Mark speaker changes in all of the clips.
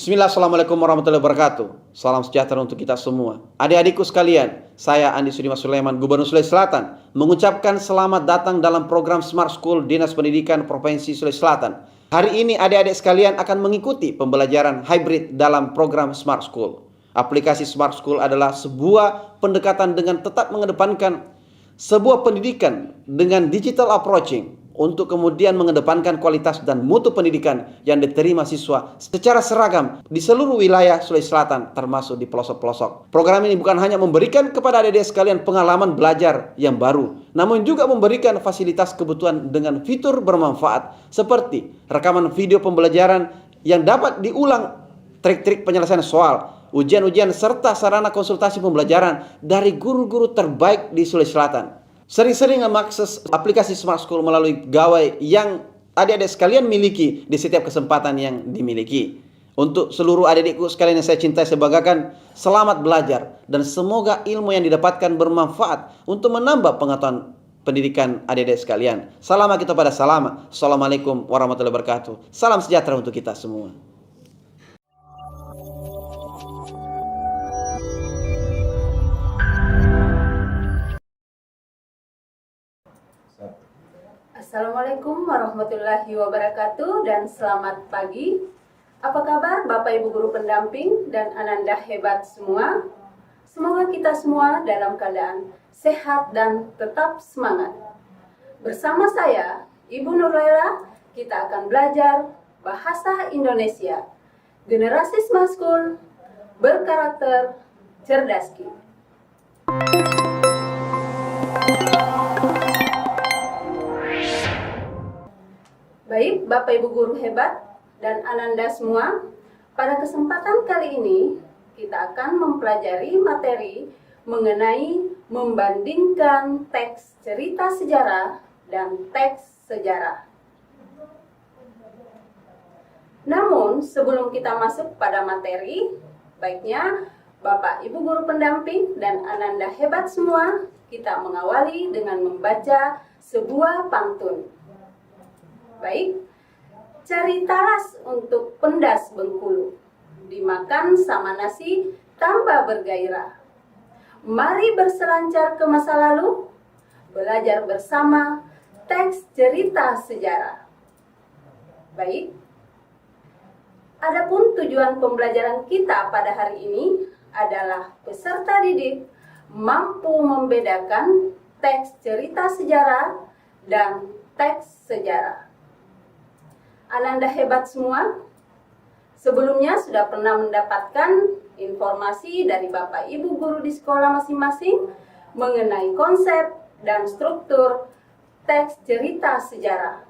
Speaker 1: Bismillah, Assalamualaikum warahmatullahi wabarakatuh. Salam sejahtera untuk kita semua. Adik-adikku sekalian, saya Andi Sudimas Sulaiman, Gubernur Sulawesi Selatan, mengucapkan selamat datang dalam program Smart School Dinas Pendidikan Provinsi Sulawesi Selatan. Hari ini adik-adik sekalian akan mengikuti pembelajaran hybrid dalam program Smart School. Aplikasi Smart School adalah sebuah pendekatan dengan tetap mengedepankan sebuah pendidikan dengan digital approaching, untuk kemudian mengedepankan kualitas dan mutu pendidikan yang diterima siswa secara seragam di seluruh wilayah Sulawesi Selatan, termasuk di pelosok-pelosok. Program ini bukan hanya memberikan kepada adik-adik sekalian pengalaman belajar yang baru, namun juga memberikan fasilitas kebutuhan dengan fitur bermanfaat seperti rekaman video pembelajaran yang dapat diulang, trik-trik penyelesaian soal, ujian-ujian, serta sarana konsultasi pembelajaran dari guru-guru terbaik di Sulawesi Selatan. Sering-sering mengakses aplikasi Smart School melalui gawai yang adik-adik sekalian miliki di setiap kesempatan yang dimiliki. Untuk seluruh adik-adikku sekalian yang saya cintai, saya banggakan, selamat belajar dan semoga ilmu yang didapatkan bermanfaat untuk menambah pengetahuan pendidikan adik-adik sekalian. Salam kita pada salam. Assalamualaikum warahmatullahi wabarakatuh. Salam sejahtera untuk kita semua.
Speaker 2: Assalamualaikum warahmatullahi wabarakatuh dan selamat pagi. Apa kabar Bapak Ibu Guru Pendamping dan Ananda hebat semua? Semoga kita semua dalam keadaan sehat dan tetap semangat. Bersama saya, Ibu Nurlela, kita akan belajar bahasa Indonesia. Generasi Smart School berkarakter cerdas. Baik, Bapak Ibu Guru hebat dan Ananda semua, pada kesempatan kali ini kita akan mempelajari materi mengenai membandingkan teks cerita sejarah dan teks sejarah. Namun, sebelum kita masuk pada materi, baiknya Bapak Ibu Guru Pendamping dan Ananda hebat semua, kita mengawali dengan membaca sebuah pantun. Baik, cari talas untuk pendas Bengkulu, dimakan sama nasi tambah bergairah. Mari berselancar ke masa lalu, belajar bersama teks cerita sejarah. Baik, adapun tujuan pembelajaran kita pada hari ini adalah peserta didik mampu membedakan teks cerita sejarah dan teks sejarah. Ananda hebat semua, sebelumnya sudah pernah mendapatkan informasi dari Bapak Ibu Guru di sekolah masing-masing mengenai konsep dan struktur teks cerita sejarah.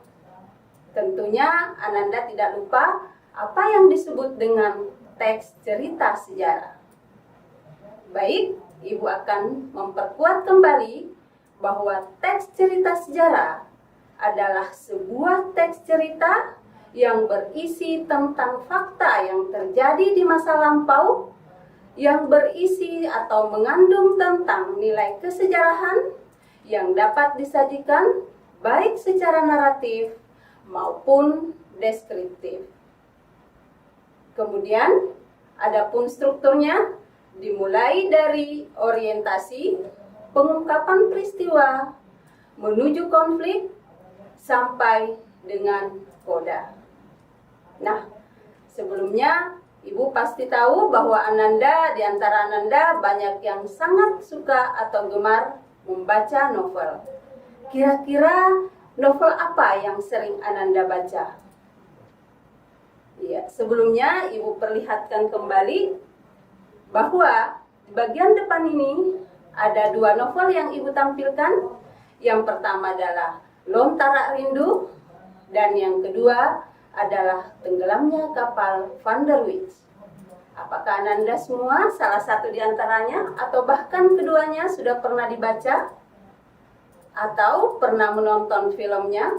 Speaker 2: Tentunya Ananda tidak lupa apa yang disebut dengan teks cerita sejarah. Baik, Ibu akan memperkuat kembali bahwa teks cerita sejarah adalah sebuah teks cerita yang berisi tentang fakta yang terjadi di masa lampau, yang berisi atau mengandung tentang nilai kesejarahan yang dapat disajikan baik secara naratif maupun deskriptif. Kemudian, adapun strukturnya dimulai dari orientasi, pengungkapan peristiwa, menuju konflik, sampai dengan koda. Nah, sebelumnya Ibu pasti tahu bahwa di antara Ananda banyak yang sangat suka atau gemar membaca novel. Kira-kira novel apa yang sering Ananda baca? Ya, sebelumnya Ibu perlihatkan kembali bahwa di bagian depan ini ada dua novel yang Ibu tampilkan. Yang pertama adalah Lontara Rindu, dan yang kedua adalah Tenggelamnya Kapal Van der Wijk. Apakah Ananda semua salah satu di antaranya atau bahkan keduanya sudah pernah dibaca atau pernah menonton filmnya?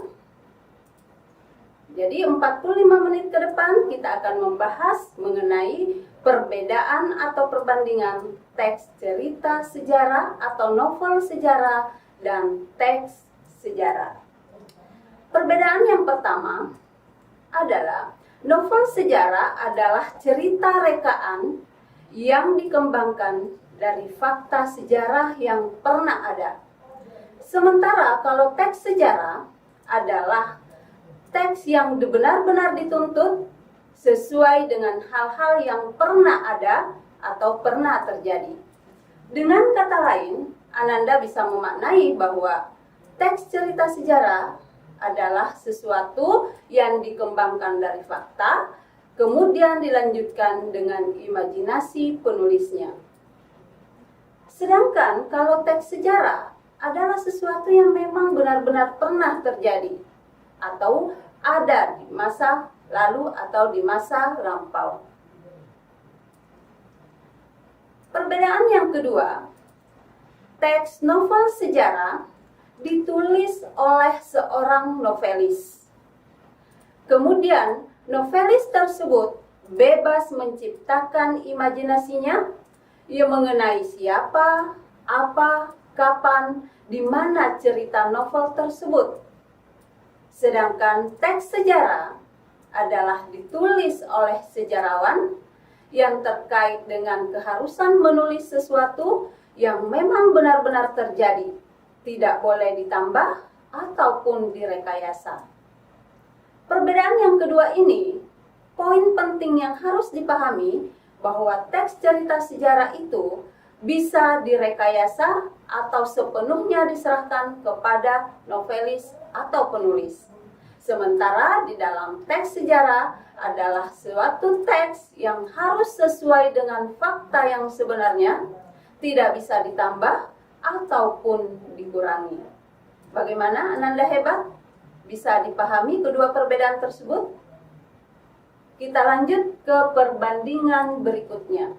Speaker 2: Jadi 45 menit ke depan kita akan membahas mengenai perbedaan atau perbandingan teks cerita sejarah atau novel sejarah dan teks sejarah. Perbedaan yang pertama adalah Novel sejarah adalah cerita rekaan yang dikembangkan dari fakta sejarah yang pernah ada. Sementara kalau teks sejarah adalah teks yang benar-benar dituntut sesuai dengan hal-hal yang pernah ada atau pernah terjadi. Dengan kata lain, Ananda bisa memaknai bahwa teks cerita sejarah adalah sesuatu yang dikembangkan dari fakta, kemudian dilanjutkan dengan imajinasi penulisnya. Sedangkan kalau teks sejarah adalah sesuatu yang memang benar-benar pernah terjadi atau ada di masa lalu atau di masa lampau. Perbedaan yang kedua, teks novel sejarah ditulis oleh seorang novelis. Kemudian, novelis tersebut bebas menciptakan imajinasinya yang mengenai siapa, apa, kapan, di mana cerita novel tersebut. Sedangkan teks sejarah adalah ditulis oleh sejarawan yang terkait dengan keharusan menulis sesuatu yang memang benar-benar terjadi, tidak boleh ditambah ataupun direkayasa. Perbedaan yang kedua ini, poin penting yang harus dipahami bahwa teks cerita sejarah itu bisa direkayasa atau sepenuhnya diserahkan kepada novelis atau penulis. Sementara di dalam teks sejarah adalah suatu teks yang harus sesuai dengan fakta yang sebenarnya, tidak bisa ditambah ataupun dikurangi. Bagaimana Ananda hebat? Bisa dipahami kedua perbedaan tersebut? Kita lanjut ke perbandingan berikutnya.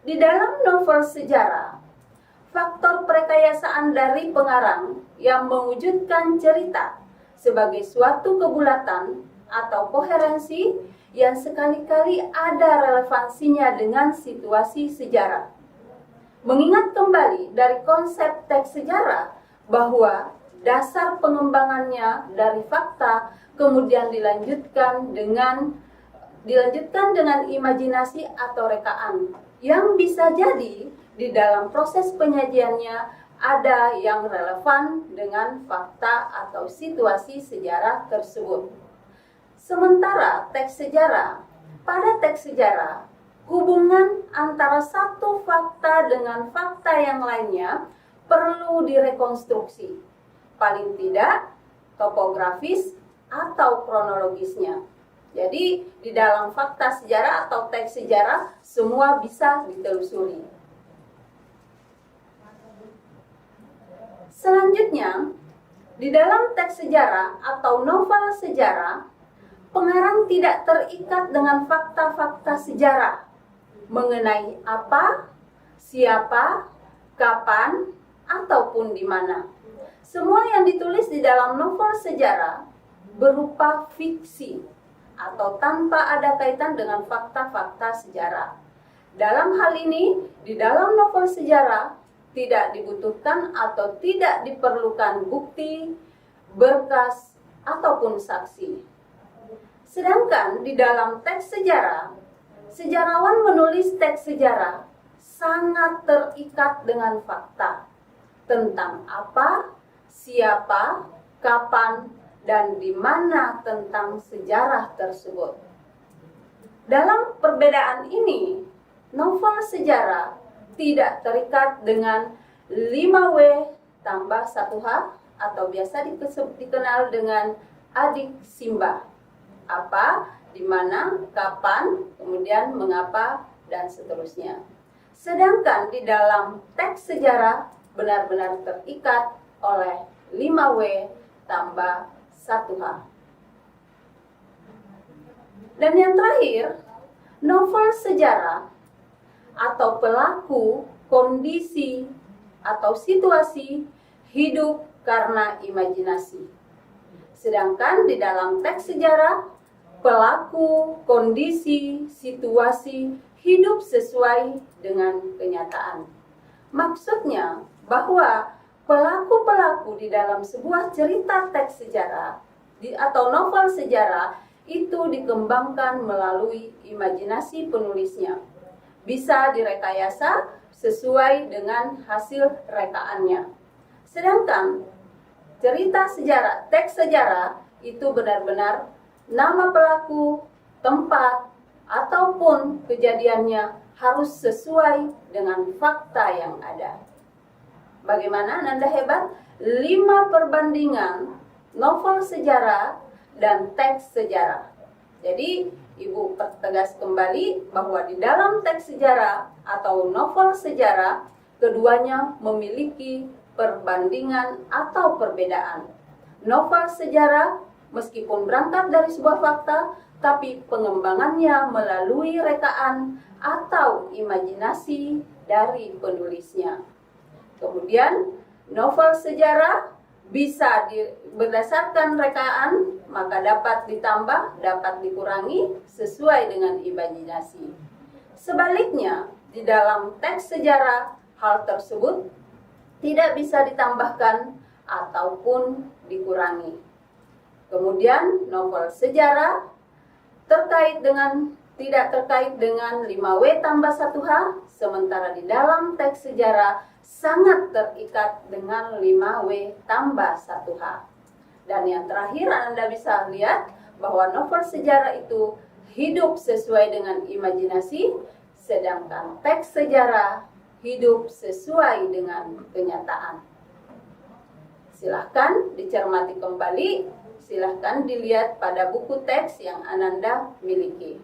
Speaker 2: Di dalam novel sejarah, faktor perekayasaan dari pengarang yang mewujudkan cerita sebagai suatu kebulatan atau koherensi yang sekali-kali ada relevansinya dengan situasi sejarah. Mengingat kembali dari konsep teks sejarah bahwa dasar pengembangannya dari fakta kemudian dilanjutkan dengan imajinasi atau rekaan yang bisa jadi di dalam proses penyajiannya ada yang relevan dengan fakta atau situasi sejarah tersebut. Sementara pada teks sejarah, hubungan antara satu fakta dengan fakta yang lainnya perlu direkonstruksi, paling tidak topografis atau kronologisnya. Jadi di dalam fakta sejarah atau teks sejarah semua bisa ditelusuri. Selanjutnya, di dalam teks sejarah atau novel sejarah, pengarang tidak terikat dengan fakta-fakta sejarah mengenai apa, siapa, kapan, ataupun di mana. Semua yang ditulis di dalam novel sejarah berupa fiksi atau tanpa ada kaitan dengan fakta-fakta sejarah. Dalam hal ini, di dalam novel sejarah tidak dibutuhkan atau tidak diperlukan bukti, berkas, ataupun saksi. Sedangkan di dalam teks sejarah, sejarawan menulis teks sejarah sangat terikat dengan fakta tentang apa, siapa, kapan, dan di mana tentang sejarah tersebut. Dalam perbedaan ini, novel sejarah tidak terikat dengan 5W tambah 1H atau biasa dikenal dengan adik Simba. Apa, di mana, kapan, kemudian mengapa, dan seterusnya. Sedangkan di dalam teks sejarah benar-benar terikat oleh 5W tambah 1H. Dan yang terakhir, novel sejarah atau pelaku, kondisi, atau situasi hidup karena imajinasi. Sedangkan di dalam teks sejarah, pelaku, kondisi, situasi hidup sesuai dengan kenyataan. Maksudnya bahwa pelaku-pelaku di dalam sebuah cerita teks sejarah atau novel sejarah itu dikembangkan melalui imajinasi penulisnya. Bisa direkayasa sesuai dengan hasil rekaannya. Sedangkan cerita sejarah, teks sejarah itu benar-benar nama pelaku, tempat, ataupun kejadiannya harus sesuai dengan fakta yang ada. Bagaimana Nanda hebat? 5 perbandingan novel sejarah dan teks sejarah. Jadi Ibu pertegas kembali bahwa di dalam teks sejarah atau novel sejarah, keduanya memiliki perbandingan atau perbedaan. Novel sejarah meskipun berangkat dari sebuah fakta, tapi pengembangannya melalui rekaan atau imajinasi dari penulisnya. Kemudian, novel sejarah bisa berdasarkan rekaan, maka dapat ditambah, dapat dikurangi sesuai dengan imajinasi. Sebaliknya, di dalam teks sejarah, hal tersebut tidak bisa ditambahkan ataupun dikurangi. Kemudian, novel sejarah tidak terkait dengan 5W tambah 1H, sementara di dalam teks sejarah sangat terikat dengan 5W tambah 1H. Dan yang terakhir Anda bisa lihat bahwa novel sejarah itu hidup sesuai dengan imajinasi, sedangkan teks sejarah hidup sesuai dengan kenyataan. Silahkan dicermati kembali, silahkan dilihat pada buku teks yang Ananda miliki.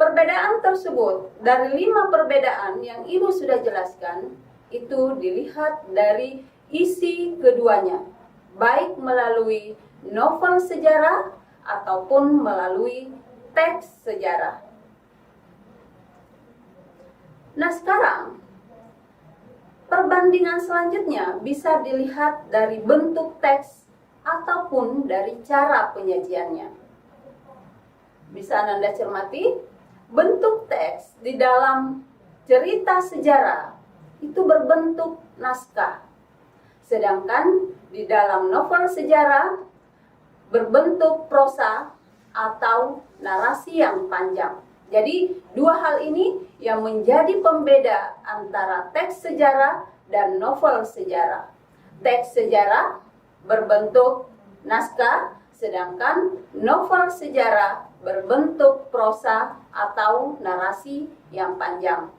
Speaker 2: Perbedaan tersebut, dari 5 perbedaan yang Ibu sudah jelaskan, itu dilihat dari isi keduanya, baik melalui novel sejarah ataupun melalui teks sejarah. Nah sekarang, perbandingan selanjutnya bisa dilihat dari bentuk teks ataupun dari cara penyajiannya. Bisa Anda cermati, bentuk teks di dalam cerita sejarah itu berbentuk naskah. Sedangkan di dalam novel sejarah berbentuk prosa atau narasi yang panjang. Jadi dua hal ini yang menjadi pembeda antara teks sejarah dan novel sejarah. Teks sejarah berbentuk naskah, sedangkan novel sejarah berbentuk prosa atau narasi yang panjang.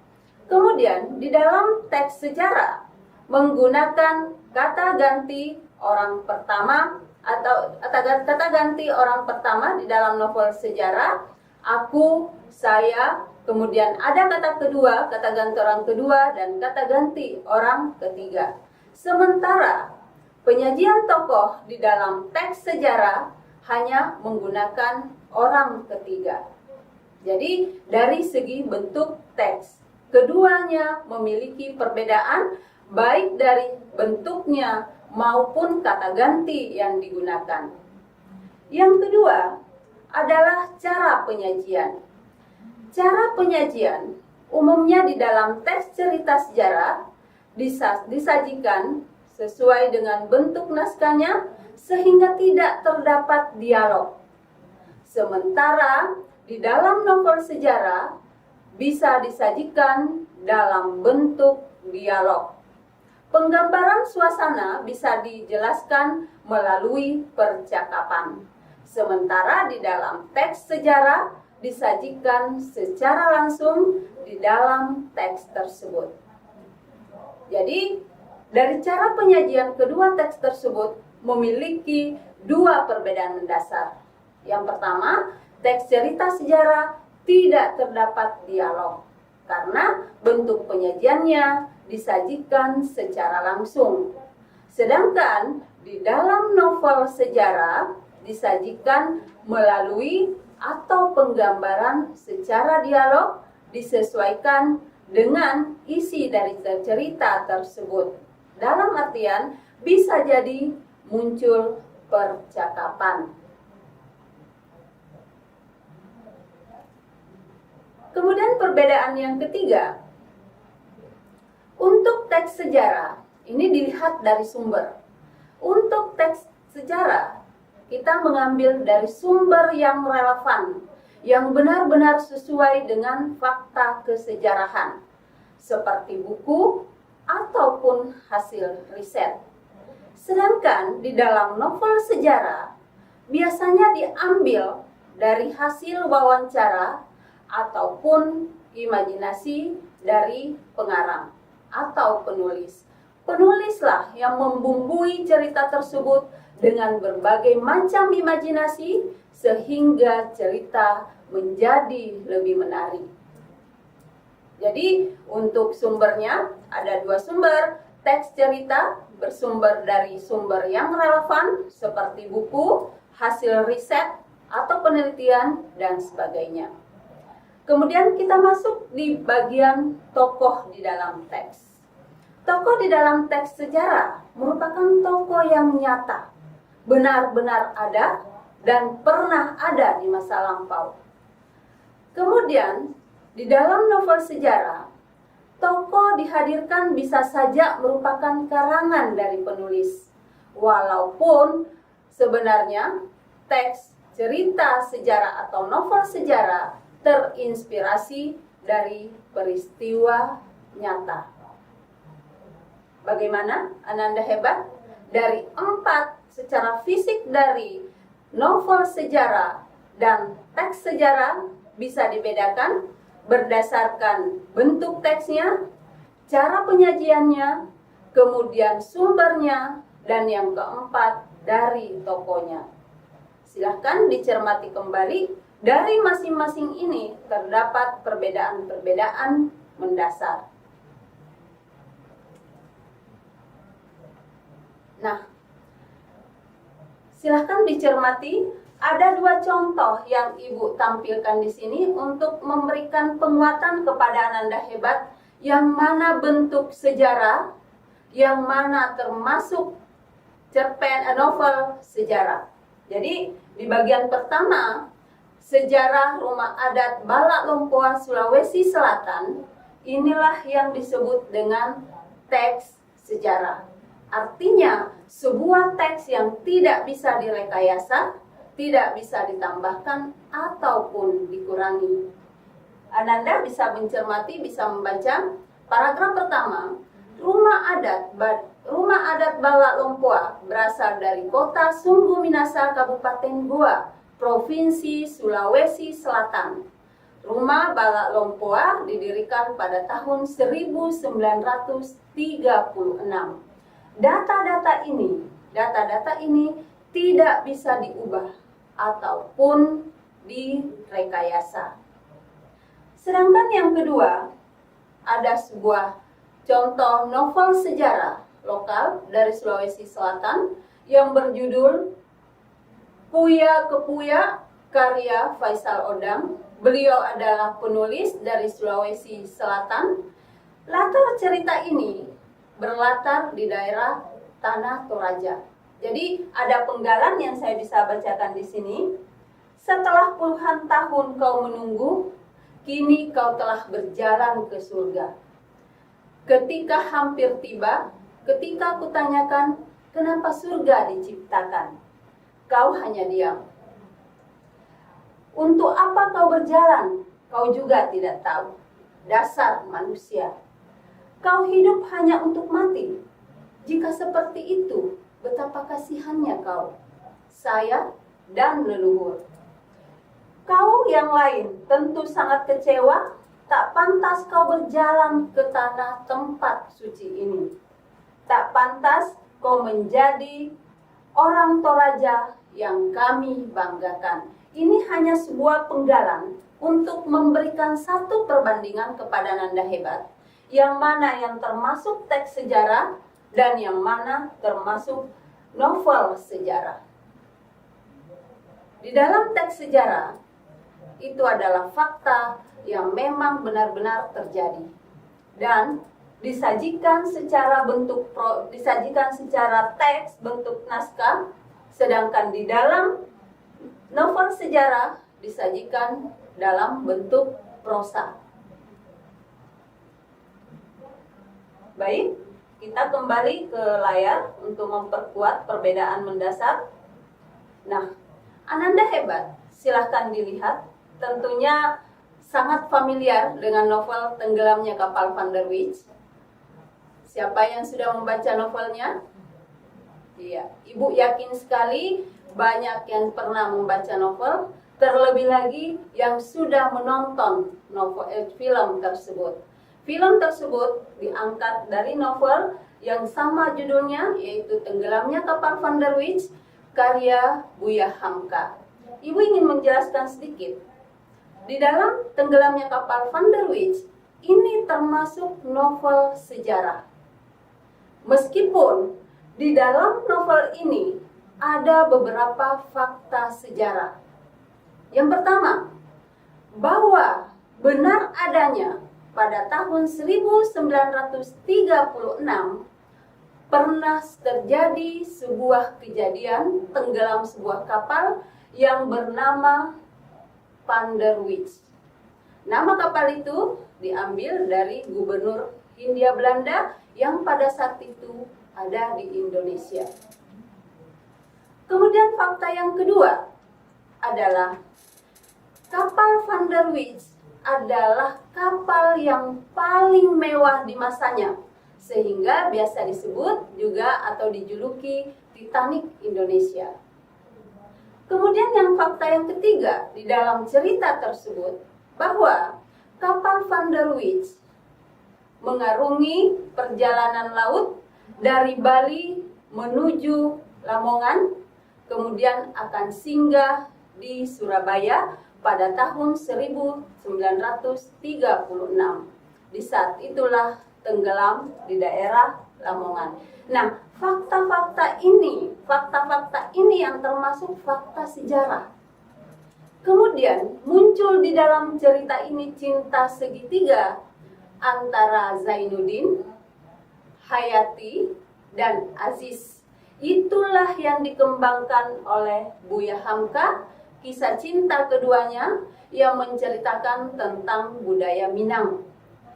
Speaker 2: Kemudian di dalam teks sejarah menggunakan kata ganti orang pertama atau kata ganti orang pertama di dalam novel sejarah, aku, saya, kemudian ada kata kedua, kata ganti orang kedua, dan kata ganti orang ketiga. Sementara penyajian tokoh di dalam teks sejarah hanya menggunakan orang ketiga. Jadi dari segi bentuk teks, keduanya memiliki perbedaan baik dari bentuknya maupun kata ganti yang digunakan. Yang kedua adalah cara penyajian. Cara penyajian umumnya di dalam teks cerita sejarah disajikan sesuai dengan bentuk naskahnya sehingga tidak terdapat dialog. Sementara di dalam novel sejarah bisa disajikan dalam bentuk dialog. Penggambaran suasana bisa dijelaskan melalui percakapan. Sementara di dalam teks sejarah disajikan secara langsung di dalam teks tersebut. Jadi, dari cara penyajian kedua teks tersebut memiliki dua perbedaan mendasar. Yang pertama, teks cerita sejarah tidak terdapat dialog karena bentuk penyajiannya disajikan secara langsung. Sedangkan di dalam novel sejarah disajikan melalui atau penggambaran secara dialog disesuaikan dengan isi dari cerita tersebut. Dalam artian bisa jadi muncul percakapan. Kemudian perbedaan yang ketiga, untuk teks sejarah ini dilihat dari sumber. Untuk teks sejarah kita mengambil dari sumber yang relevan, yang benar-benar sesuai dengan fakta kesejarahan, seperti buku ataupun hasil riset. Sedangkan di dalam novel sejarah, biasanya diambil dari hasil wawancara ataupun imajinasi dari pengarang atau penulis. Penulislah yang membumbui cerita tersebut dengan berbagai macam imajinasi sehingga cerita menjadi lebih menarik. Jadi untuk sumbernya ada dua sumber. Teks cerita bersumber dari sumber yang relevan seperti buku, hasil riset atau penelitian dan sebagainya. Kemudian kita masuk di bagian tokoh di dalam teks. Tokoh di dalam teks sejarah merupakan tokoh yang nyata, benar-benar ada dan pernah ada di masa lampau. Kemudian di dalam novel sejarah, tokoh dihadirkan bisa saja merupakan karangan dari penulis, walaupun sebenarnya teks cerita sejarah atau novel sejarah terinspirasi dari peristiwa nyata. Bagaimana Ananda hebat? Dari 4 secara fisik dari novel sejarah dan teks sejarah bisa dibedakan berdasarkan bentuk teksnya, cara penyajiannya, kemudian sumbernya, dan yang keempat dari tokohnya. Silahkan dicermati kembali, dari masing-masing ini terdapat perbedaan-perbedaan mendasar. Nah, silahkan dicermati, ada 2 contoh yang Ibu tampilkan di sini untuk memberikan penguatan kepada Ananda hebat, yang mana bentuk sejarah, yang mana termasuk cerpen novel sejarah. Jadi di bagian pertama, sejarah rumah adat Balak Lompoa Sulawesi Selatan, inilah yang disebut dengan teks sejarah. Artinya sebuah teks yang tidak bisa direkayasa, tidak bisa ditambahkan ataupun dikurangi. Ananda bisa mencermati, bisa membaca paragraf pertama. Rumah adat Balak Lompoa berasal dari kota Sungguh Minasa, Kabupaten Goa, Provinsi Sulawesi Selatan. Rumah Balak Lompoa didirikan pada tahun 1936. Data-data ini tidak bisa diubah ataupun direkayasa. Sedangkan yang kedua, ada sebuah contoh novel sejarah lokal dari Sulawesi Selatan yang berjudul Puya Kepuya karya Faisal Odang. Beliau adalah penulis dari Sulawesi Selatan. Latar cerita ini berlatar di daerah Tanah Toraja. Jadi ada penggalan yang saya bisa bacakan di sini. Setelah puluhan tahun kau menunggu, kini kau telah berjalan ke surga. Ketika hampir tiba, ketika kutanyakan kenapa surga diciptakan, kau hanya diam. Untuk apa kau berjalan? Kau juga tidak tahu. Dasar manusia. Kau hidup hanya untuk mati. Jika seperti itu, betapa kasihannya kau, saya, dan leluhur. Kau yang lain tentu sangat kecewa, tak pantas kau berjalan ke tanah tempat suci ini. Tak pantas kau menjadi orang Toraja yang kami banggakan. Ini hanya sebuah penggalan untuk memberikan satu perbandingan kepada Nanda hebat, yang mana yang termasuk teks sejarah dan yang mana termasuk novel sejarah. Di dalam teks sejarah, itu adalah fakta yang memang benar-benar terjadi dan disajikan secara teks bentuk naskah, sedangkan di dalam novel sejarah disajikan dalam bentuk prosa. Baik, kita kembali ke layar untuk memperkuat perbedaan mendasar. Nah, Ananda hebat, silahkan dilihat. Tentunya sangat familiar dengan novel Tenggelamnya Kapal Van der Wijk. Siapa yang sudah membaca novelnya? Iya, Ibu yakin sekali banyak yang pernah membaca novel, terlebih lagi yang sudah menonton film tersebut. Film tersebut diangkat dari novel yang sama judulnya, yaitu Tenggelamnya Kapal Van der Wijk, karya Buya Hamka. Ibu ingin menjelaskan sedikit. Di dalam Tenggelamnya Kapal Van der Wijk, ini termasuk novel sejarah. Meskipun di dalam novel ini ada beberapa fakta sejarah. Yang pertama, bahwa benar adanya pada tahun 1936 pernah terjadi sebuah kejadian tenggelam sebuah kapal yang bernama Van der Wijk. Nama kapal itu diambil dari gubernur Hindia Belanda yang pada saat itu ada di Indonesia. Kemudian fakta yang kedua adalah kapal Van der Wijk adalah kapal yang paling mewah di masanya, sehingga biasa disebut juga atau dijuluki Titanic Indonesia. Kemudian yang fakta yang ketiga di dalam cerita tersebut, bahwa kapal Van der Wijk mengarungi perjalanan laut dari Bali menuju Lamongan, kemudian akan singgah di Surabaya pada tahun 1936. Di saat itulah tenggelam di daerah Lamongan. Nah, fakta-fakta ini yang termasuk fakta sejarah. Kemudian muncul di dalam cerita ini cinta segitiga antara Zainuddin, Hayati, dan Aziz. Itulah yang dikembangkan oleh Buya Hamka, kisah cinta keduanya yang menceritakan tentang budaya Minang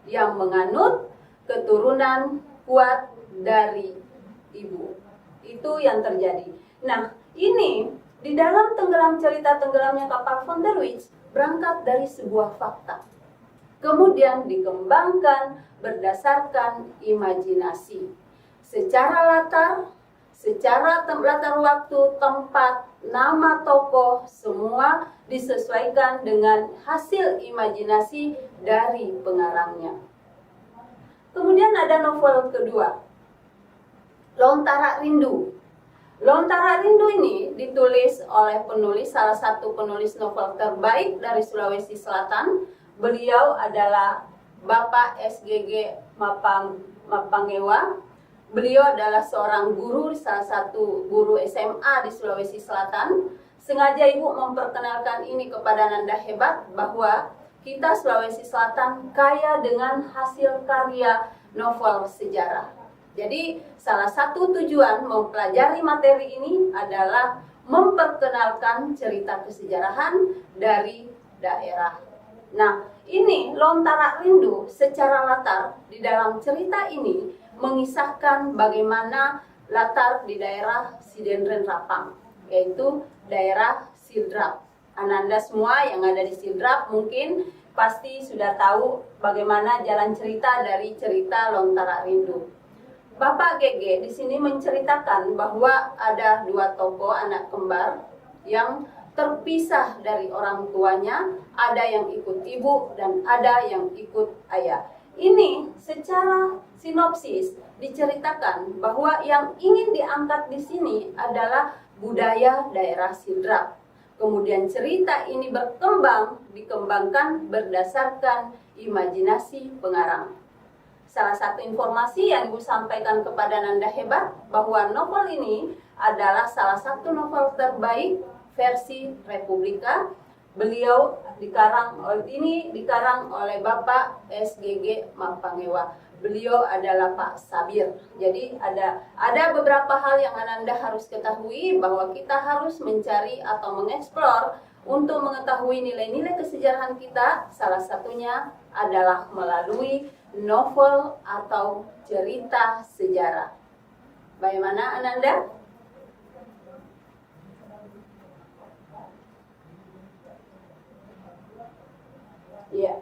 Speaker 2: yang menganut keturunan kuat dari ibu. Itu yang terjadi. Nah, ini di dalam cerita tenggelamnya kapal Van der Wijk berangkat dari sebuah fakta. Kemudian dikembangkan berdasarkan imajinasi. Secara latar waktu, tempat, nama tokoh, semua disesuaikan dengan hasil imajinasi dari pengarangnya. Kemudian ada novel kedua, Lontara Rindu. Lontara Rindu ini ditulis oleh salah satu penulis novel terbaik dari Sulawesi Selatan. Beliau adalah Bapak SGG Mapangewa. Beliau adalah seorang guru, salah satu guru SMA di Sulawesi Selatan. Sengaja Ibu memperkenalkan ini kepada Nanda hebat, bahwa kita Sulawesi Selatan kaya dengan hasil karya novel sejarah. Jadi salah satu tujuan mempelajari materi ini adalah memperkenalkan cerita kesejarahan dari daerah. Nah, ini Lontara Rindu secara latar di dalam cerita ini mengisahkan bagaimana latar di daerah Sidendren Rapang, yaitu daerah Sidrap. Ananda semua yang ada di Sidrap mungkin pasti sudah tahu bagaimana jalan cerita dari cerita Lontara Rindu. Bapak GG di sini menceritakan bahwa ada dua tokoh anak kembar yang terpisah dari orang tuanya, ada yang ikut ibu dan ada yang ikut ayah. Ini secara sinopsis diceritakan bahwa yang ingin diangkat di sini adalah budaya daerah Sidrap. Kemudian cerita ini dikembangkan berdasarkan imajinasi pengarang. Salah satu informasi yang Ibu sampaikan kepada Nanda hebat, bahwa novel ini adalah salah satu novel terbaik versi Republika. Beliau dikarang oleh Bapak SGG Mapangewa. Beliau adalah Pak Sabir. Jadi ada beberapa hal yang Ananda harus ketahui, bahwa kita harus mencari atau mengeksplor untuk mengetahui nilai-nilai kesejarahan kita. Salah satunya adalah melalui novel atau cerita sejarah. Bagaimana Ananda? Ya.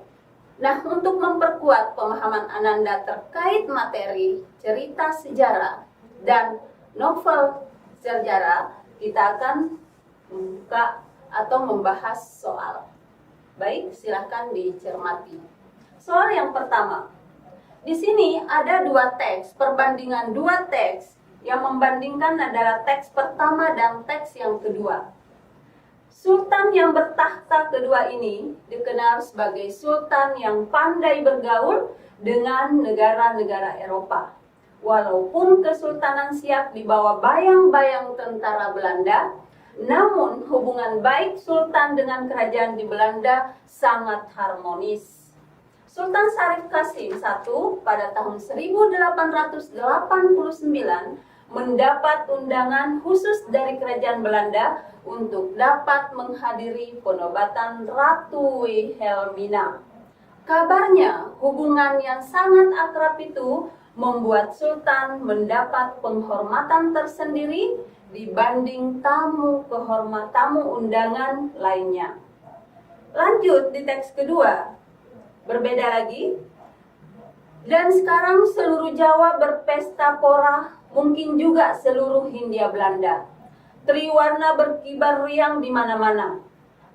Speaker 2: Nah, untuk memperkuat pemahaman Ananda terkait materi cerita sejarah dan novel sejarah, kita akan membuka atau membahas soal. Baik, silahkan dicermati. Soal yang pertama. Di sini ada dua teks, perbandingan dua teks. Yang membandingkan adalah teks pertama dan teks yang kedua. Sultan yang bertahta kedua ini dikenal sebagai sultan yang pandai bergaul dengan negara-negara Eropa. Walaupun kesultanan siap di bawah bayang-bayang tentara Belanda, namun hubungan baik sultan dengan kerajaan di Belanda sangat harmonis. Sultan Syarif Qasim I pada tahun 1889 mendapat undangan khusus dari kerajaan Belanda untuk dapat menghadiri penobatan Ratu Wilhelmina. Kabarnya hubungan yang sangat akrab itu membuat Sultan mendapat penghormatan tersendiri dibanding tamu undangan lainnya. Lanjut di teks kedua, berbeda lagi. Dan sekarang seluruh Jawa berpesta pora, mungkin juga seluruh Hindia Belanda. Triwarna berkibar riang di mana-mana.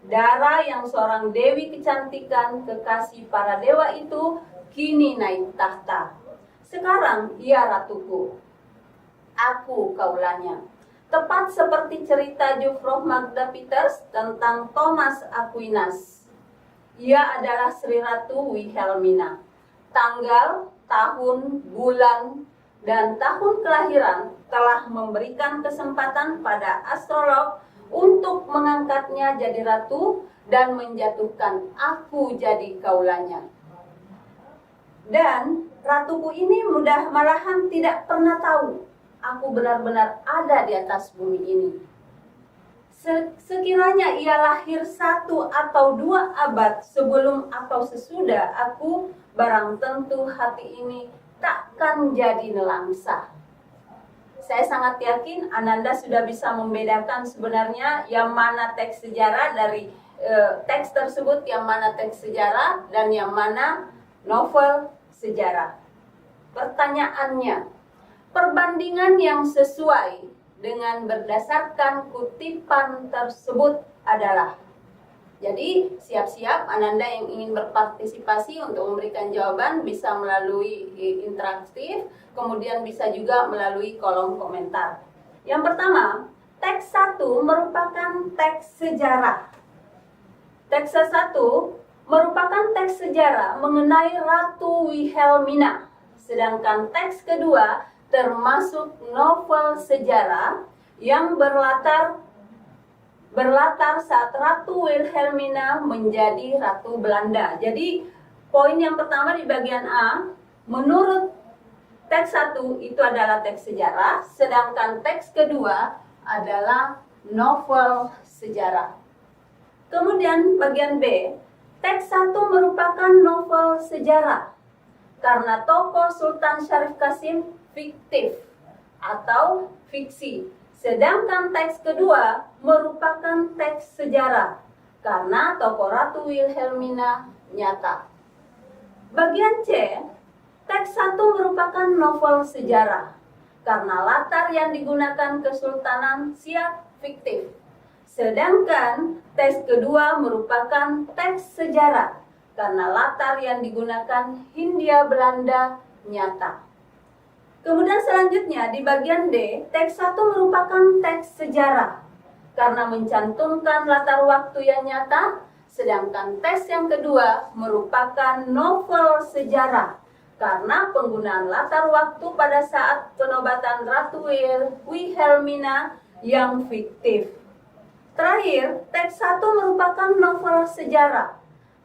Speaker 2: Dara yang seorang dewi kecantikan, kekasih para dewa itu, kini naik tahta. Sekarang ia ratuku, aku kaulanya. Tepat seperti cerita Jufroh Magda Peters tentang Thomas Aquinas. Ia adalah Sri Ratu Wilhelmina. Tanggal, tahun, bulan, dan tahun kelahiran telah memberikan kesempatan pada astrolog untuk mengangkatnya jadi ratu dan menjatuhkan aku jadi kaulanya. Dan ratuku ini malahan tidak pernah tahu aku benar-benar ada di atas bumi ini. Sekiranya ia lahir 1 atau 2 abad sebelum atau sesudah aku, barang tentu hati ini takkan jadi nelangsa. Saya sangat yakin Ananda sudah bisa membedakan sebenarnya yang mana teks sejarah dari teks tersebut, yang mana teks sejarah dan yang mana novel sejarah. Pertanyaannya, perbandingan yang sesuai dengan berdasarkan kutipan tersebut adalah. Jadi siap-siap Ananda yang ingin berpartisipasi untuk memberikan jawaban bisa melalui interaktif, kemudian bisa juga melalui kolom komentar. Yang pertama, teks 1 merupakan teks sejarah. Teks 1 merupakan teks sejarah mengenai Ratu Wilhelmina, sedangkan teks kedua termasuk novel sejarah yang berlatar saat Ratu Wilhelmina menjadi Ratu Belanda. Jadi poin yang pertama di bagian A, menurut teks 1 itu adalah teks sejarah, sedangkan teks kedua adalah novel sejarah. Kemudian bagian B, teks 1 merupakan novel sejarah karena tokoh Sultan Syarif Qasim fiktif atau fiksi. Sedangkan teks kedua merupakan teks sejarah karena tokoh Ratu Wilhelmina nyata. Bagian C, teks 1 merupakan novel sejarah karena latar yang digunakan Kesultanan Siak fiktif. Sedangkan teks kedua merupakan teks sejarah karena latar yang digunakan Hindia Belanda nyata. Kemudian selanjutnya di bagian D, teks 1 merupakan teks sejarah karena mencantumkan latar waktu yang nyata, sedangkan teks yang kedua merupakan novel sejarah karena penggunaan latar waktu pada saat penobatan Ratu Wilhelmina yang fiktif. Terakhir, teks 1 merupakan novel sejarah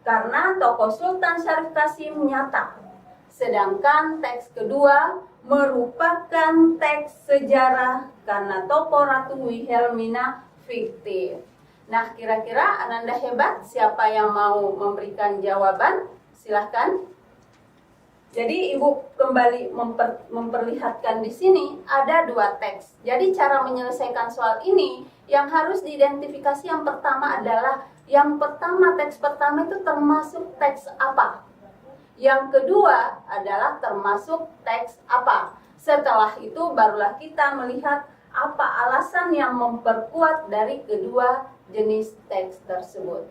Speaker 2: karena tokoh Sultan Syarif Qasim nyata, sedangkan teks kedua merupakan teks sejarah karena tokoh Ratu Wilhelmina fiktif. Nah, kira-kira Ananda hebat. Siapa yang mau memberikan jawaban? Silahkan. Jadi Ibu kembali memperlihatkan di sini ada 2 teks. Jadi cara menyelesaikan soal ini yang harus diidentifikasi yang pertama adalah Yang pertama, teks pertama itu termasuk teks apa? Yang kedua adalah termasuk teks apa? Setelah itu barulah kita melihat apa alasan yang memperkuat dari kedua jenis teks tersebut.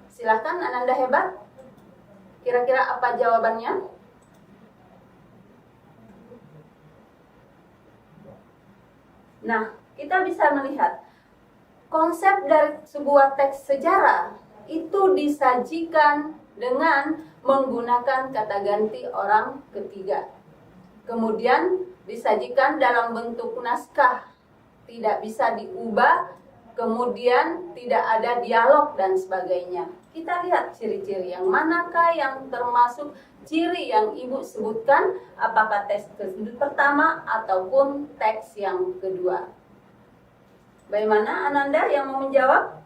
Speaker 2: Silakan Ananda Hebat. Kira-kira apa jawabannya? Nah, kita bisa melihat konsep dari sebuah teks sejarah itu disajikan dengan menggunakan kata ganti orang ketiga. Kemudian disajikan dalam bentuk naskah, tidak bisa diubah, kemudian tidak ada dialog dan sebagainya. Kita lihat ciri-ciri yang manakah yang termasuk ciri yang Ibu sebutkan, apakah teks tersebut pertama ataupun teks yang kedua. Bagaimana Ananda yang mau menjawab?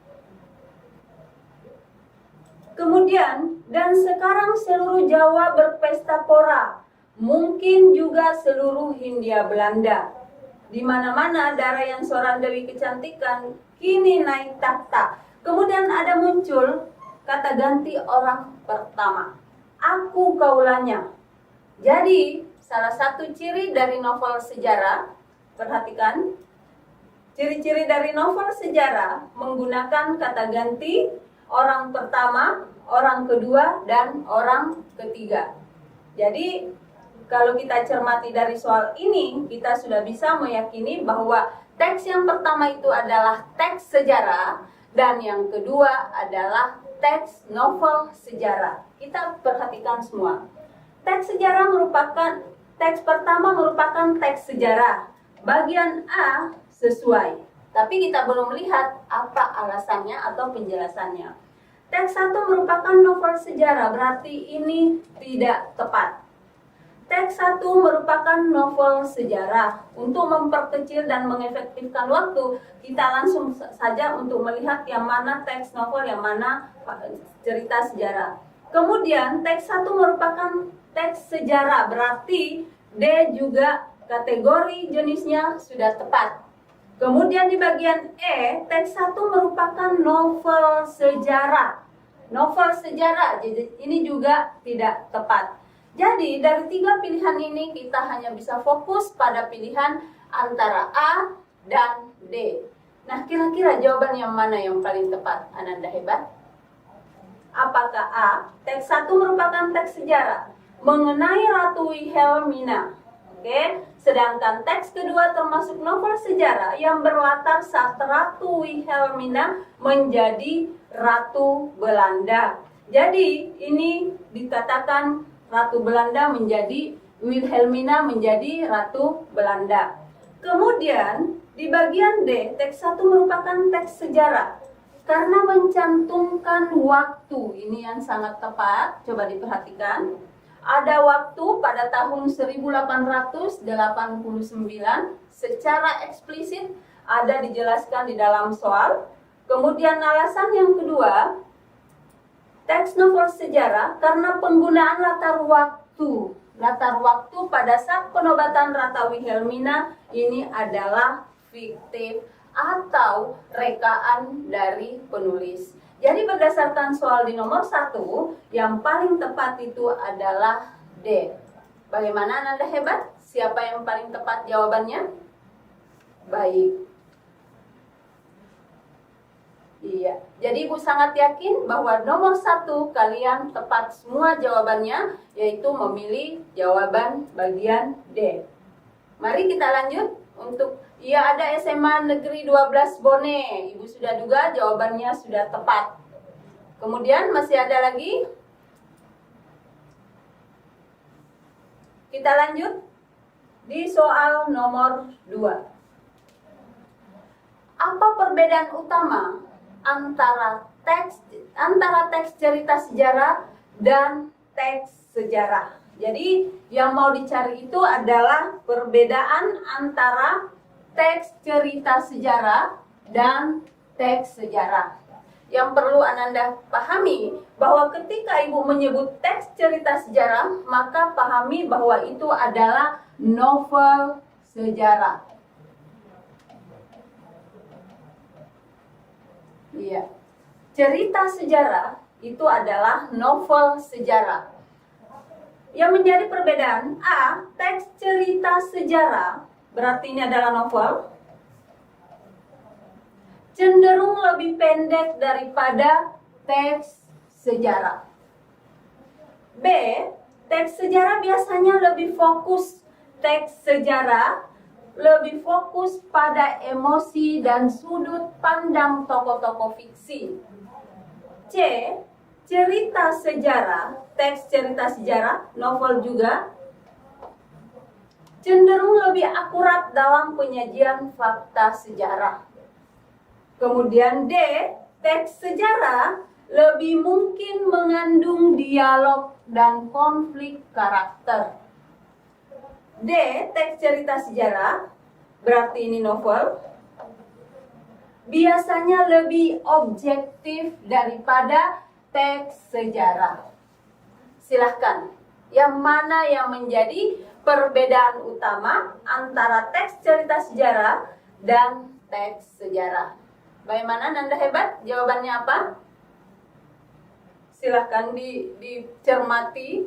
Speaker 2: Kemudian, dan sekarang seluruh Jawa berpesta pora, mungkin juga seluruh Hindia Belanda. Di mana-mana darah yang seorang Dewi Kecantikan kini naik takhta. Kemudian ada muncul kata ganti orang pertama. Aku kaulanya. Jadi, salah satu ciri dari novel sejarah, perhatikan, ciri-ciri dari novel sejarah menggunakan kata ganti orang pertama, orang kedua, dan orang ketiga. Jadi, kalau kita cermati dari soal ini, kita sudah bisa meyakini bahwa teks yang pertama itu adalah teks sejarah, dan yang kedua adalah teks novel sejarah. Kita perhatikan semua. Teks sejarah merupakan, teks pertama merupakan teks sejarah. Bagian A sesuai. Tapi kita belum melihat apa alasannya atau penjelasannya. Teks 1 merupakan novel sejarah, berarti ini tidak tepat. Teks 1 merupakan novel sejarah. Untuk memperkecil dan mengefektifkan waktu, kita langsung saja untuk melihat yang mana teks novel, yang mana cerita sejarah. Kemudian teks 1 merupakan teks sejarah, berarti D juga kategori jenisnya sudah tepat. Kemudian di bagian E, teks 1 merupakan novel sejarah. Novel sejarah, jadi ini juga tidak tepat. Jadi dari 3 pilihan ini kita hanya bisa fokus pada pilihan antara A dan D. Nah, kira-kira jawaban yang mana yang paling tepat, Ananda Hebat? Apakah A, teks 1 merupakan teks sejarah mengenai Ratu Wilhelmina? Oke, sedangkan teks kedua termasuk novel sejarah yang berlatar saat Ratu Wilhelmina menjadi Ratu Belanda. Jadi ini dikatakan Ratu Belanda menjadi Wilhelmina menjadi Ratu Belanda. Kemudian di bagian D, teks 1 merupakan teks sejarah karena mencantumkan waktu. Ini yang sangat tepat. Coba diperhatikan. Ada waktu pada tahun 1889 secara eksplisit ada dijelaskan di dalam soal. Kemudian alasan yang kedua, teks novel sejarah karena penggunaan latar waktu. Latar waktu pada saat penobatan Ratu Wilhelmina ini adalah fiktif atau rekaan dari penulis. Jadi berdasarkan soal di nomor 1, yang paling tepat itu adalah D. Bagaimana Ananda Hebat? Siapa yang paling tepat jawabannya? Baik. Iya, jadi Ibu sangat yakin bahwa nomor 1 kalian tepat semua jawabannya, yaitu memilih jawaban bagian D. Mari kita lanjut untuk ada SMA Negeri 12 Bone. Ibu sudah duga jawabannya sudah tepat. Kemudian masih ada lagi. Kita lanjut di soal nomor 2. Apa perbedaan utama antara teks cerita sejarah dan teks sejarah? Jadi yang mau dicari itu adalah perbedaan antara teks cerita sejarah dan teks sejarah. Yang perlu Ananda pahami bahwa ketika Ibu menyebut teks cerita sejarah, maka pahami bahwa itu adalah novel sejarah. Iya. cerita sejarah itu adalah novel sejarah. Yang menjadi perbedaan A, teks cerita sejarah, berarti ini adalah novel, cenderung lebih pendek daripada teks sejarah. B, teks sejarah biasanya lebih fokus. Teks sejarah lebih fokus pada emosi dan sudut pandang tokoh-tokoh fiksi. C, cerita sejarah, teks cerita sejarah, novel juga, cenderung lebih akurat dalam penyajian fakta sejarah. Kemudian D, teks sejarah lebih mungkin mengandung dialog dan konflik karakter. D, teks cerita sejarah, berarti ini novel, biasanya lebih objektif daripada teks sejarah. Silahkan, yang mana yang menjadi perbedaan utama antara teks cerita sejarah dan teks sejarah? Bagaimana Nanda Hebat? Jawabannya apa? Silahkan dicermati.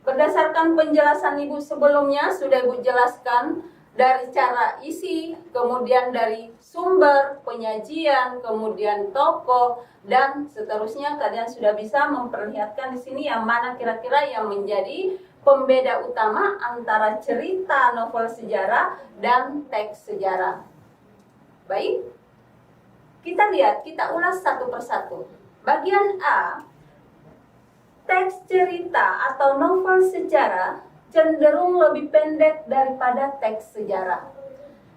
Speaker 2: Berdasarkan penjelasan Ibu sebelumnya, sudah Ibu jelaskan dari cara isi, kemudian dari sumber, penyajian, kemudian tokoh, dan seterusnya. Kalian sudah bisa memperlihatkan di sini yang mana kira-kira yang menjadi pembeda utama antara cerita novel sejarah dan teks sejarah. Baik, kita lihat, kita ulas satu persatu. Bagian A, teks cerita atau novel sejarah cenderung lebih pendek daripada teks sejarah.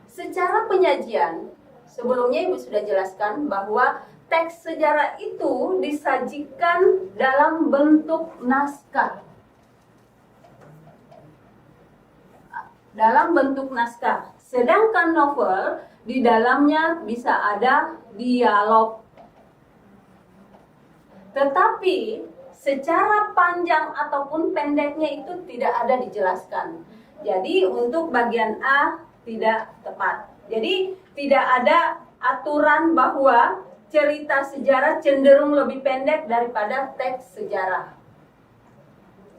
Speaker 2: Secara penyajian, sebelumnya Ibu sudah jelaskan bahwa teks sejarah itu disajikan dalam bentuk naskah. Dalam bentuk naskah. Sedangkan novel di dalamnya bisa ada dialog. Tetapi secara panjang ataupun pendeknya itu tidak ada dijelaskan. Jadi untuk bagian A tidak tepat. Jadi tidak ada aturan bahwa cerita sejarah cenderung lebih pendek daripada teks sejarah.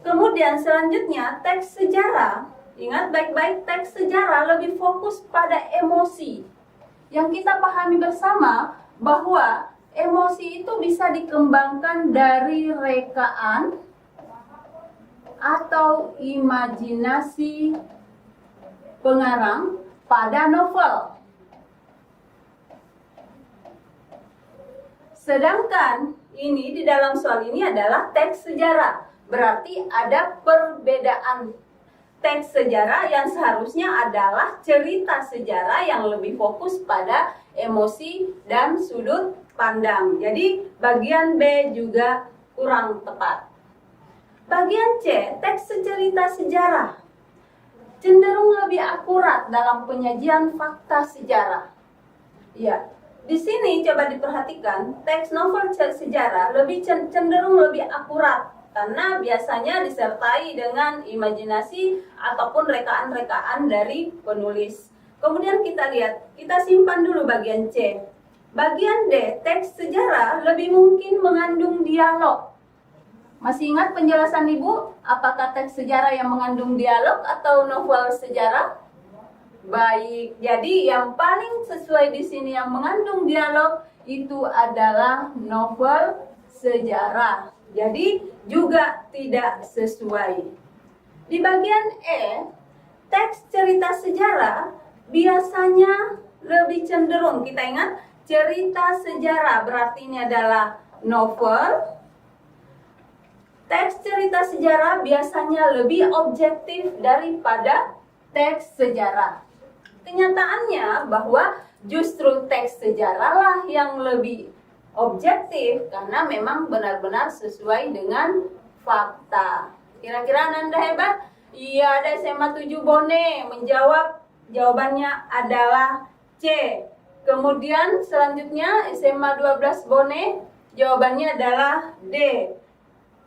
Speaker 2: Kemudian selanjutnya teks sejarah, ingat baik-baik, teks sejarah lebih fokus pada emosi. Yang kita pahami bersama bahwa emosi itu bisa dikembangkan dari rekaan atau imajinasi pengarang pada novel. Sedangkan ini di dalam soal ini adalah teks sejarah. Berarti ada perbedaan. Teks sejarah yang seharusnya adalah cerita sejarah yang lebih fokus pada emosi dan sudut pandang. Jadi bagian B juga kurang tepat. Bagian C, teks cerita sejarah cenderung lebih akurat dalam penyajian fakta sejarah. Ya, di sini coba diperhatikan, teks novel sejarah lebih cenderung lebih akurat karena biasanya disertai dengan imajinasi ataupun rekaan-rekaan dari penulis. Kemudian kita lihat, kita simpan dulu bagian C. Bagian D, teks sejarah lebih mungkin mengandung dialog. Masih ingat penjelasan Ibu? Apakah teks sejarah yang mengandung dialog atau novel sejarah? Baik, jadi yang paling sesuai di sini yang mengandung dialog itu adalah novel sejarah. Jadi juga tidak sesuai. Di bagian E, teks cerita sejarah biasanya lebih cenderung, kita ingat, cerita sejarah berarti ini adalah novel. Teks cerita sejarah biasanya lebih objektif daripada teks sejarah. Kenyataannya bahwa justru teks sejarahlah yang lebih objektif karena memang benar-benar sesuai dengan fakta. Kira-kira Nanda hebat? Iya, ada SMA 7 Bone menjawab, jawabannya adalah C. Kemudian selanjutnya SMA 12 Bone, jawabannya adalah D.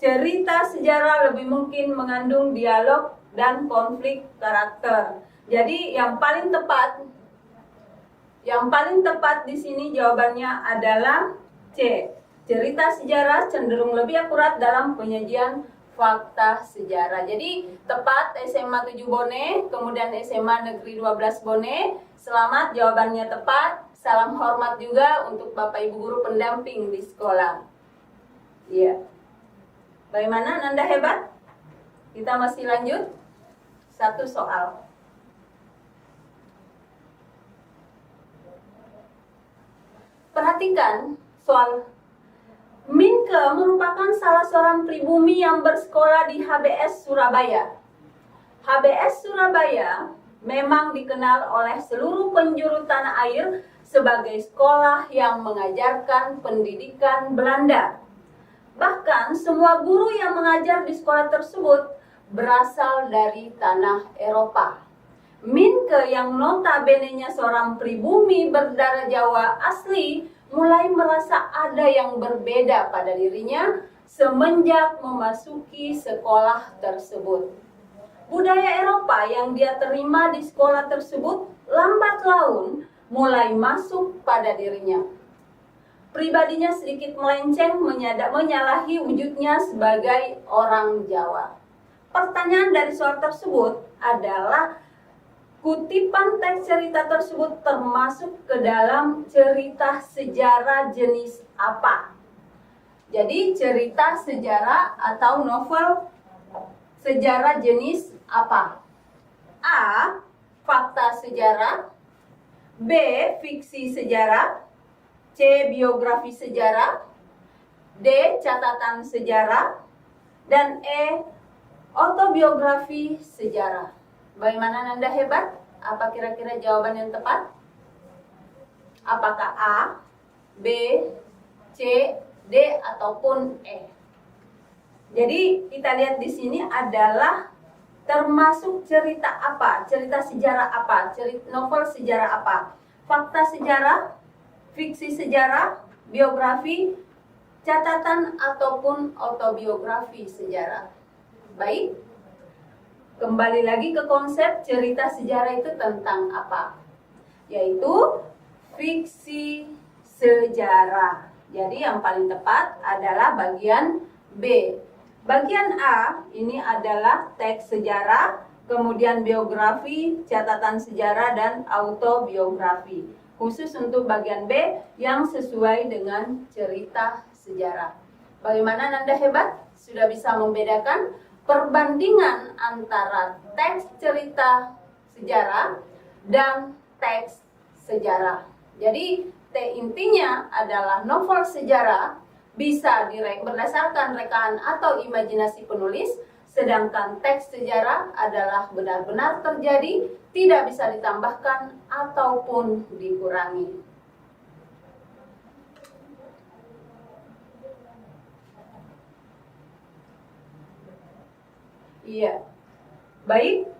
Speaker 2: Cerita sejarah lebih mungkin mengandung dialog dan konflik karakter. Jadi yang paling tepat di sini jawabannya adalah C. Cerita sejarah cenderung lebih akurat dalam penyajian fakta sejarah. Jadi tepat SMA 7 Bone, kemudian SMA Negeri 12 Bone. Selamat, jawabannya tepat. Salam hormat juga untuk Bapak Ibu guru pendamping di sekolah. Iya. Bagaimana, Nanda hebat? Kita masih lanjut. Satu soal. Perhatikan soal. Minke merupakan salah seorang pribumi yang bersekolah di HBS Surabaya. HBS Surabaya memang dikenal oleh seluruh penjuru tanah air sebagai sekolah yang mengajarkan pendidikan Belanda. Bahkan semua guru yang mengajar di sekolah tersebut berasal dari tanah Eropa. Minke yang notabene-nya seorang pribumi berdarah Jawa asli mulai merasa ada yang berbeda pada dirinya semenjak memasuki sekolah tersebut. Budaya Eropa yang dia terima di sekolah tersebut lambat laun mulai masuk pada dirinya. Pribadinya sedikit melenceng menyalahi wujudnya sebagai orang Jawa. Pertanyaan dari soal tersebut adalah kutipan teks cerita tersebut termasuk ke dalam cerita sejarah jenis apa? Jadi cerita sejarah atau novel sejarah jenis apa? A. Fakta sejarah. B. Fiksi sejarah. C. Biografi sejarah. D. Catatan sejarah. Dan E. Autobiografi sejarah. Bagaimana Nanda hebat? Apa kira-kira jawaban yang tepat? Apakah A, B, C, D, ataupun E? Jadi kita lihat di sini adalah termasuk cerita apa? Cerita sejarah apa? Novel sejarah apa? Fakta sejarah, fiksi sejarah, biografi, catatan, ataupun autobiografi sejarah. Baik. Kembali lagi ke konsep cerita sejarah itu tentang apa? Yaitu fiksi sejarah. Jadi yang paling tepat adalah bagian B. Bagian A ini adalah teks sejarah, kemudian biografi, catatan sejarah, dan autobiografi. Khusus untuk bagian B yang sesuai dengan cerita sejarah. Bagaimana Nanda hebat? Sudah bisa membedakan perbandingan antara teks cerita sejarah dan teks sejarah. Jadi intinya adalah novel sejarah bisa berdasarkan rekaan atau imajinasi penulis, sedangkan teks sejarah adalah benar-benar terjadi, tidak bisa ditambahkan ataupun dikurangi. Iya, baik.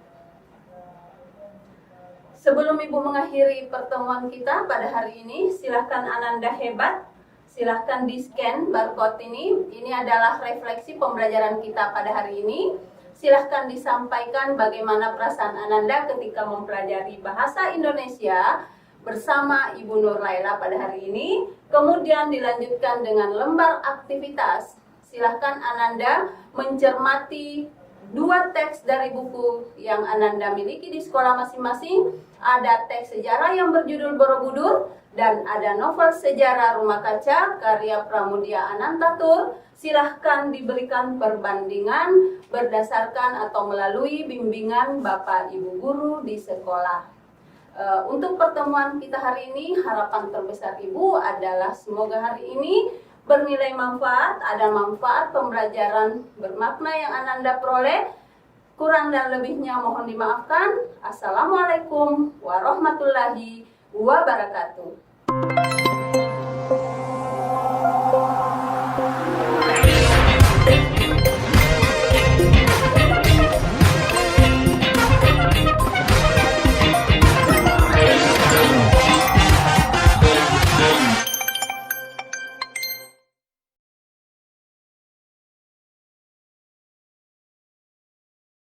Speaker 2: Sebelum Ibu mengakhiri pertemuan kita pada hari ini, silahkan Ananda hebat, silahkan di-scan barcode ini. Ini adalah refleksi pembelajaran kita pada hari ini. Silahkan disampaikan bagaimana perasaan Ananda ketika mempelajari bahasa Indonesia bersama Ibu Nur Laila pada hari ini. Kemudian dilanjutkan dengan lembar aktivitas. Silahkan Ananda mencermati dua teks dari buku yang Ananda miliki di sekolah masing-masing. Ada teks sejarah yang berjudul Borobudur dan ada novel sejarah Rumah Kaca karya Pramudia Anantatur. Silahkan diberikan perbandingan berdasarkan atau melalui bimbingan Bapak Ibu guru di sekolah. Untuk pertemuan kita hari ini, harapan terbesar Ibu adalah semoga hari ini bernilai manfaat, ada manfaat pembelajaran bermakna yang Ananda peroleh. Kurang dan lebihnya mohon dimaafkan. Assalamualaikum warahmatullahi wabarakatuh.